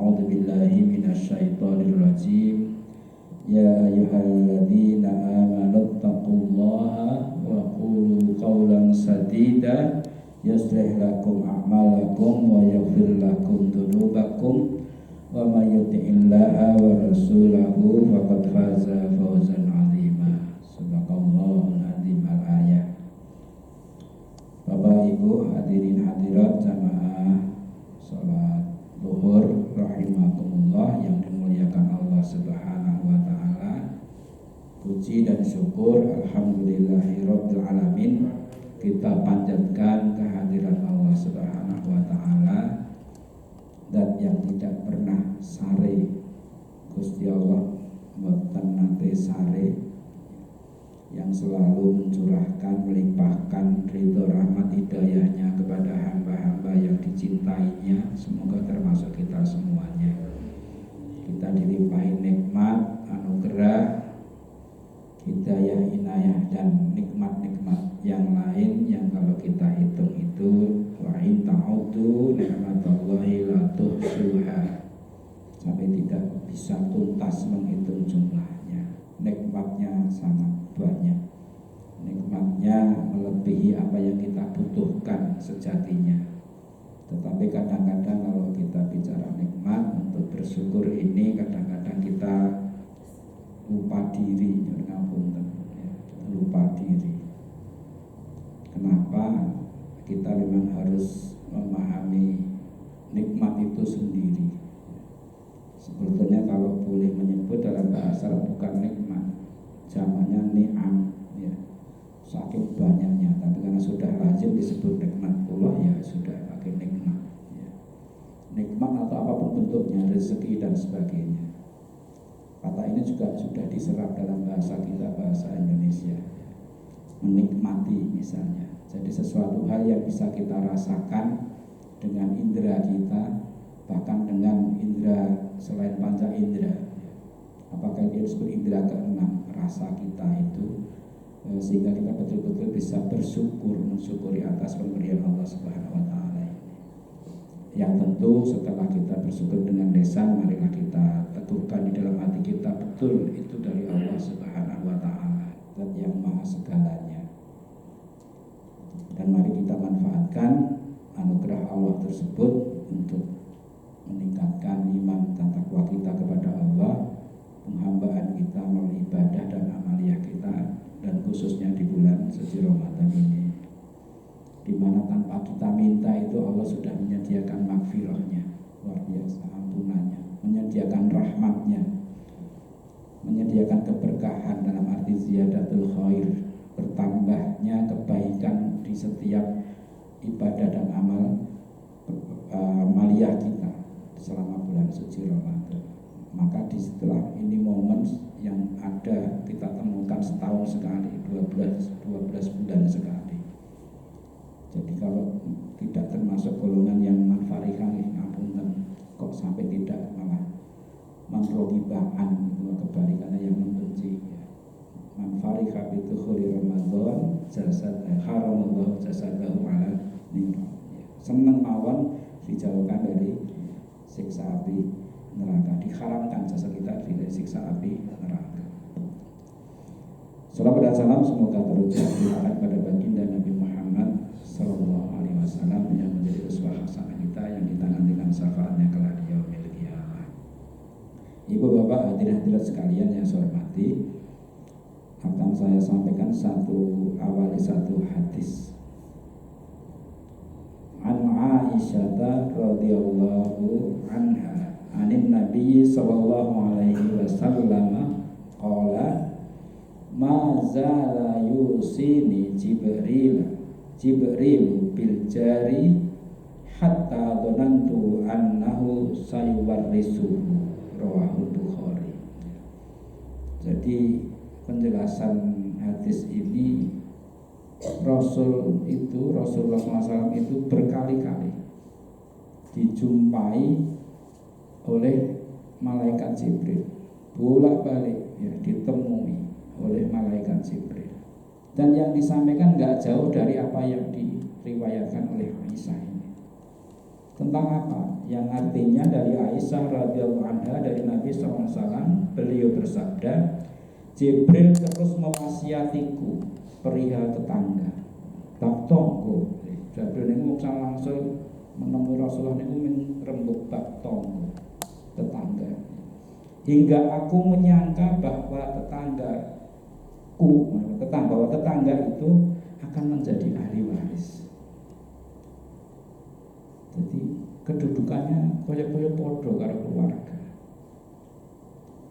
A'udzu billahi minasyaitonir rajim. Ya ayyuhalladzina amanu taqullaha wa qulu qawlan sadida yuslih lakum a'malakum wa yaghfir lakum dzunubakum wa may yuti'illaha wa rasulahu faqad faza fawzan 'azima. Subhanallahul azim. Al-ayah. Bapak Ibu hadirin hadirat jamaah salat zuhur rahimakumullah yang dimuliakan Allah Subhanahu wa taala. Puji dan syukur alhamdulillahirabbil alamin kita panjatkan kehadiran Allah Subhanahu wa taala dan yang tidak pernah sare Gusti Allah mboten nate sare, yang selalu mencurahkan, melimpahkan ridho rahmat hidayahnya kepada hamba-hamba yang dicintainya. Semoga termasuk kita semuanya. Kita dilimpahi nikmat, anugerah, hidayah, inayah dan nikmat-nikmat yang lain yang kalau kita hitung itu wa in ta'udu ni'matallahi la tuhsuha, sampai tidak bisa tuntas menghitung jumlahnya. Nikmatnya sangat banyak, nikmatnya melebihi apa yang kita butuhkan sejatinya. Tetapi kadang-kadang kalau kita bicara nikmat, untuk bersyukur ini kadang-kadang kita lupa diri, lupa diri. Kenapa? Kita memang harus memahami nikmat itu sendiri. Sebetulnya kalau boleh menyebut dalam bahasa bukan nikmat, zamannya ni'am, ya, saking banyaknya. Tapi karena sudah lazim disebut nikmat pula, ya sudah pakai nikmat, ya. Nikmat atau apapun bentuknya, rezeki dan sebagainya. Kata ini juga sudah diserap dalam bahasa kita, bahasa Indonesia, ya. Menikmati misalnya, jadi sesuatu hal yang bisa kita rasakan dengan indera kita, bahkan dengan indera selain panca indera. Apakah itu disebut indera keenam, rasa kita itu, sehingga kita betul-betul bisa bersyukur, mensyukuri atas pemberian Allah Subhanahu wa taala ini. Yang tentu setelah kita bersyukur dengan lisan, marilah kita teguhkan di dalam hati kita, betul itu dari Allah Subhanahu wa taala, zat yang maha segalanya. Dan mari kita manfaatkan anugerah Allah tersebut untuk meningkatkan iman dan takwa kita kepada Allah, penghambaan kita melalui ibadah dan amaliyah kita, dan khususnya di bulan suci Ramadan ini, di mana tanpa kita minta itu Allah sudah menyediakan maghfirahnya, luar biasa ampunannya, menyediakan rahmatnya, menyediakan keberkahan dalam arti ziyadatul khair, bertambahnya kebaikan di setiap ibadah dan amaliyah kita selama bulan suci Ramadan. Maka di setelah ini momen yang ada kita temukan setahun sekali, 12 bulan sekali. Jadi kalau tidak termasuk golongan yang manfarihah, ngapunten, kok sampai tidak malah manrogibaan, kebalikannya yang membenci. Manfarihah itu khuli Ramadan jasad haramallahu jasadahu ala nira. Seneng mawon dijauhkan dari siksa api neraka, diharamkan jasa kita dari siksa api neraka. Salawat dan salam semoga terucap pada baginda Nabi Muhammad Sallallahu Alaihi Wasallam yang menjadi uswah hasanah kita, yang kita nantikan syafaatnya kelak di yaumil qiyamah. Ibu bapak hadirin hadirat sekalian yang saya hormati, akan saya sampaikan awali satu hadis. An Aisyah radhiyallahu anha anin Nabi sallallahu alaihi wasallam qala ma zala yusini Jibril bil jari hatta dhanantu annahu sayuwarrisuhu, rawahul Bukhari. Jadi penjelasan hadis ini, Rasulullah SAW itu berkali-kali dijumpai oleh malaikat Jibril, bolak-balik ya, ditemui oleh malaikat Jibril. Dan yang disampaikan gak jauh dari apa yang diriwayatkan oleh Aisyah ini. Tentang apa? Yang artinya dari Aisyah radhiyallahu anha dari Nabi SAW, beliau bersabda, Jibril terus mewasiatiku perihal tetangga. Bab tonggo. Jibril niku langsung menemui Rasulullah niku rembuk bab tonggo tetangga. Hingga aku menyangka bahwa tetangga itu akan menjadi ahli waris. Jadi kedudukannya koyo-koyo podo karo keluarga.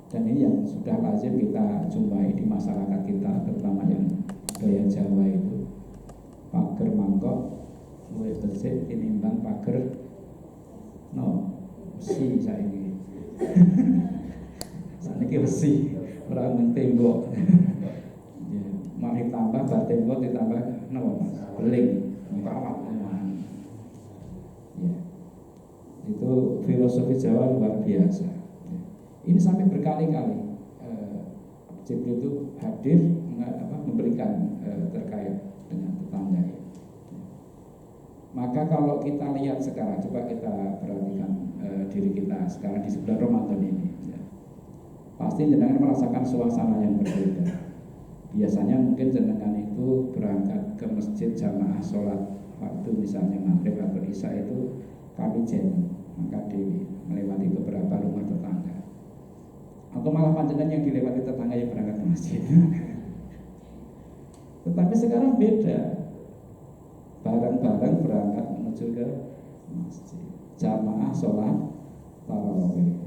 Dan ini yang sudah lazim kita jumpai di masyarakat kita, terutama yang budaya Jawa itu. Pager mangkok luwih becik tinimbang pager besi saiki. Saniki besi ora mung tembok. Mari tambah bar tembok ditambah napa Mas? Beling, kawat. Ya. Itu filosofi Jawa luar biasa. Ini sampai berkali-kali Jibril itu hadir memberikan terkait dengan tetangga. Maka kalau kita lihat sekarang, coba kita perhatikan diri kita sekarang di sebulan Ramadan ini, ya. Pasti jenengan merasakan suasana yang berbeda. Biasanya mungkin jenengan itu berangkat ke masjid jamaah sholat waktu misalnya maghrib atau isya itu kami maka dewi melewati beberapa rumah tetangga, atau malah panjenengan yang dilewati tetangga yang berangkat ke masjid. Tetapi sekarang beda, bareng-bareng berangkat menuju ke masjid, jamaah sholat tarawih,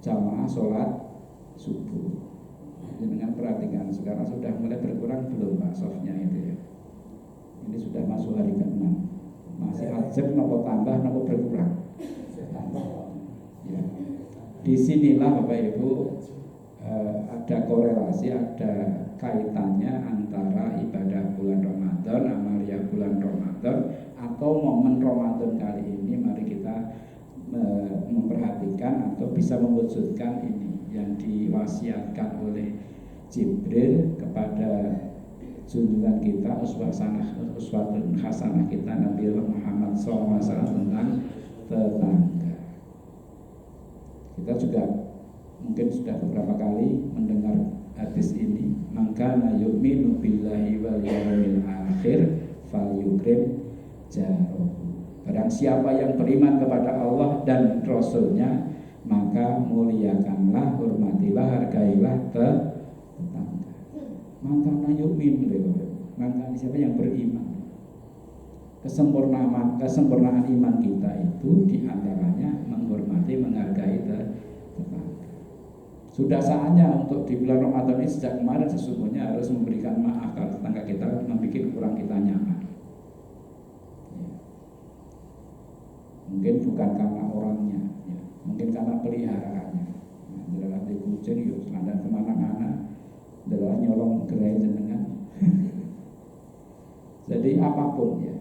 jamaah sholat subuh. Dengan perhatikan sekarang sudah mulai berkurang belum Pak softnya itu ya? Ini sudah masuk hari ke-6. Masih ajab nopo tambah nopo berkurang. Ya. Disinilah Bapak Ibu ada korelasi, ada kaitannya antara ibadah bulan Ramadan, amalia bulan Ramadan, atau momen Ramadan kali ini. Mari kita memperhatikan atau bisa mewujudkan ini yang diwasiatkan oleh Jibril kepada junjungan kita, uswatun hasanah kita Nabi Muhammad SAW tentang tetangga. Kita juga mungkin sudah beberapa kali mendengar hadis ini, maka yu'minu billahi wal yawmil akhir falyukrim jarahu. Barang siapa yang beriman kepada Allah dan Rasulnya, maka muliakanlah, hormatilah, hargailah tetangga. Maka yu'min, maka siapa yang beriman, kesempurnaan iman kita itu diantaranya menghormati, menghargai tetangga. Sudah saatnya untuk di bulan Ramadan ini sejak kemarin sesungguhnya harus memberikan maaf kalau tetangga kita membuat kurang kita nyaman. Mungkin bukan karena orangnya, ya. Mungkin karena peliharaannya. Adalah di kucing, yuk ada kemana-mana, adalah nyolong gerai jenengan. Jadi apapun ya,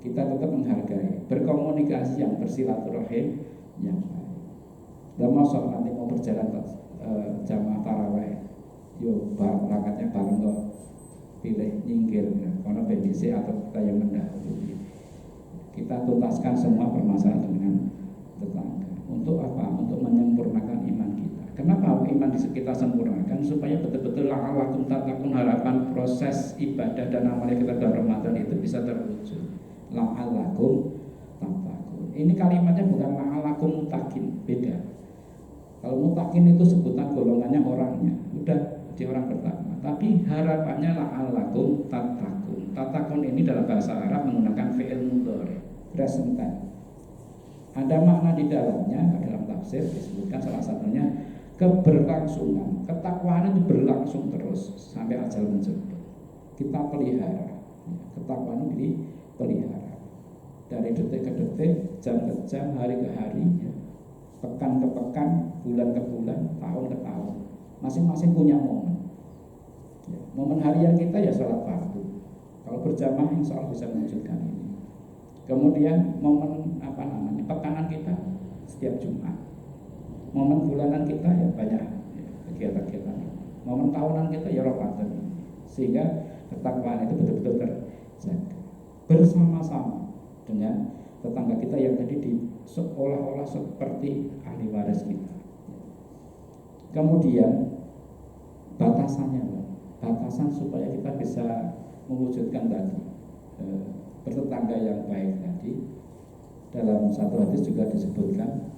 kita tetap menghargai, berkomunikasi yang bersilaturahim yang baik. Dan masuk nanti mau berjalan ke jamaah taraweh, yuk berangkatnya bareng kok, pilih nyingkir, ya. Karena BDC atau kita yang mendahului. Kita tuntaskan semua permasalahan dengan tetangga. Untuk apa? Untuk menyempurnakan iman kita. Kenapa iman kita sempurnakan? Supaya betul-betul la'alakum tattaqun, harapan proses ibadah dan amalan kita dalam Ramadan itu bisa terwujud. La'alakum tattaqun. Ini kalimatnya bukan la'alakum mutakin, beda. Kalau mutakin itu sebutan golongannya orangnya, udah di orang pertama. Tapi harapannya la'alakum tattaqun. Tattaqun ini dalam bahasa Arab menggunakan fi'il mudhari, present tense. Ada makna di dalamnya, dalam tafsir disebutkan salah satunya keberlangsungan. Ketakwaan itu berlangsung terus sampai ajal menjemput. Kita pelihara. Ketakwaan ini dipelihara. Dari detik ke detik, jam ke jam, hari ke hari, ya. Pekan ke pekan, bulan ke bulan, tahun ke tahun. Masing-masing punya momen. Ya. Momen harian kita ya sholat fardu. Kalau berjamaah insya Allah bisa mewujudkan ini. Kemudian momen pekanan kita setiap Jumat. Momen bulanan kita ya banyak ya, kegiatan-kegiatan. Momen tahunan kita ya Ramadan. Sehingga ketakwaan itu betul-betul terjaga bersama-sama dengan tetangga kita yang tadi seolah-olah seperti ahli waris kita. Kemudian batasannya, batasan supaya kita bisa mewujudkan tadi bertetangga yang baik tadi. Dalam satu hadis juga disebutkan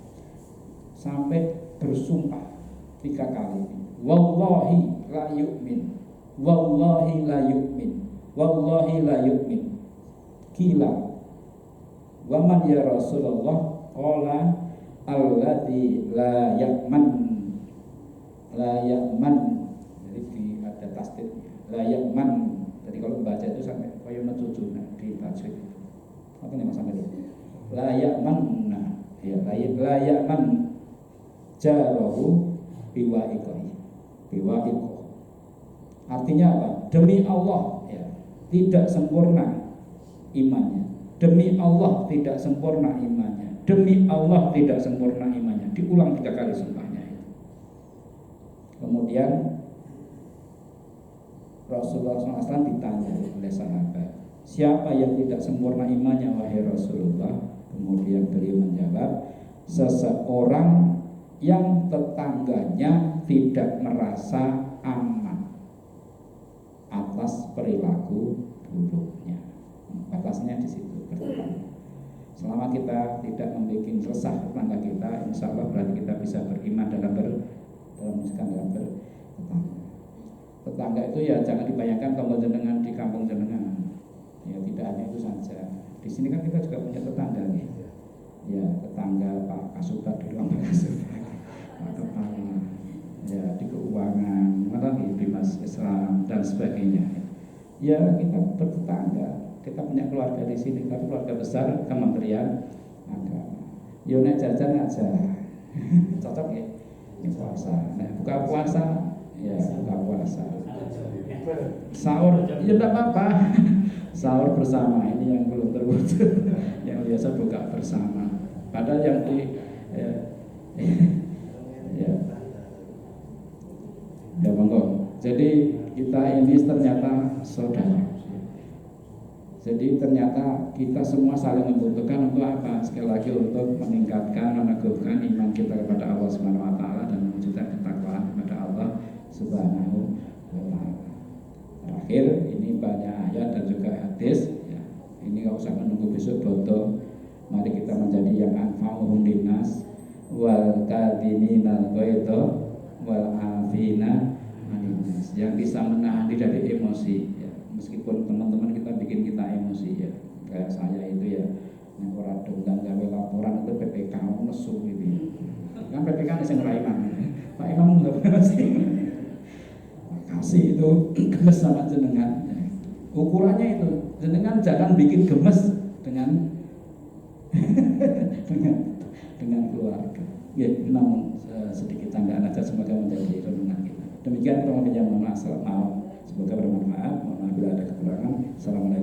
sampai bersumpah 3 kali. Wallahi la yu'min, wallahi la yu'min, wallahi la yu'min. Kila wa man ya Rasulullah qala alladzi la ya'man, la ya'man. Jadi ada tasdidnya, la ya'man. Jadi kalau membaca itu sampai kayak menuju di tajwid itu. Apa nih Mas Amir? La ya'man, ya la ya'man jarahu biwa'iqi. Biwa'iqi. Artinya apa? Demi Allah, ya, tidak sempurna imannya. Demi Allah tidak sempurna imannya. Demi Allah tidak sempurna imannya. Diulang 3 kali sumpahnya itu. Kemudian Rasulullah SAW ditanya oleh sahabat, siapa yang tidak sempurna imannya wahai Rasulullah? Kemudian beliau menjawab, seseorang yang tetangganya tidak merasa aman atas perilaku buruknya. Batasnya di situ bertetangga. Selama kita tidak membuat resah tetangga kita, insya Allah berarti kita bisa beriman dalam bertetangga. Tetangga itu ya jangan dibayangkan kamu jenengan di kampung jenengan. Ya tidak hanya itu saja. Di sini kan kita juga punya tetangga nih. Ya tetangga Pak Kasubat di Lampung Pak Kepala, ya di keuangan, lagi di Mas Islam dan sebagainya. Ya kita bertetangga, kita punya keluarga di sini, tapi keluarga besar Kementerian Agama. Yona jajan aja, cocok ya. Ini puasa, nah, buka puasa, ya buka puasa. Sahur, ya tidak apa-apa. Sahur bersama ini yang belum terwujud, yang biasa buka bersama. Padahal yang di ya monggo. Jadi kita ini ternyata saudara. Jadi ternyata kita semua saling membutuhkan untuk apa? Sekali lagi untuk meningkatkan, meneguhkan iman kita kepada Allah Subhanahu wa taala dan mewujudkan ketakwaan kepada Allah Subhanahu wa taala. Terakhir ini banyak ayat dan juga hadis ya. Ini enggak usah menunggu besok bodoh. Mari kita menjadi yang anfa'uhum linnas wal kadhiminal ghaidha wal afina aninnas, yang bisa menahan diri dari emosi ya. Meskipun teman-teman kita bikin kita emosi ya, kayak saya itu ya yang ora donggang gawe laporan itu PPK nesu gitu. Kan PPK sing ora imam. Pak Imam enggak pasti. Makasih itu gemes sama jenengan. Ukurannya itu jenengan jangan bikin gemes dengan dengan keluarga. Ya, namun sedikit candaan aja, semoga menjadi renungan kita. Demikian teman-teman yang mohon maaf, semoga bermanfaat. Mohon maaf bila ada kekurangan. Assalamualaikum.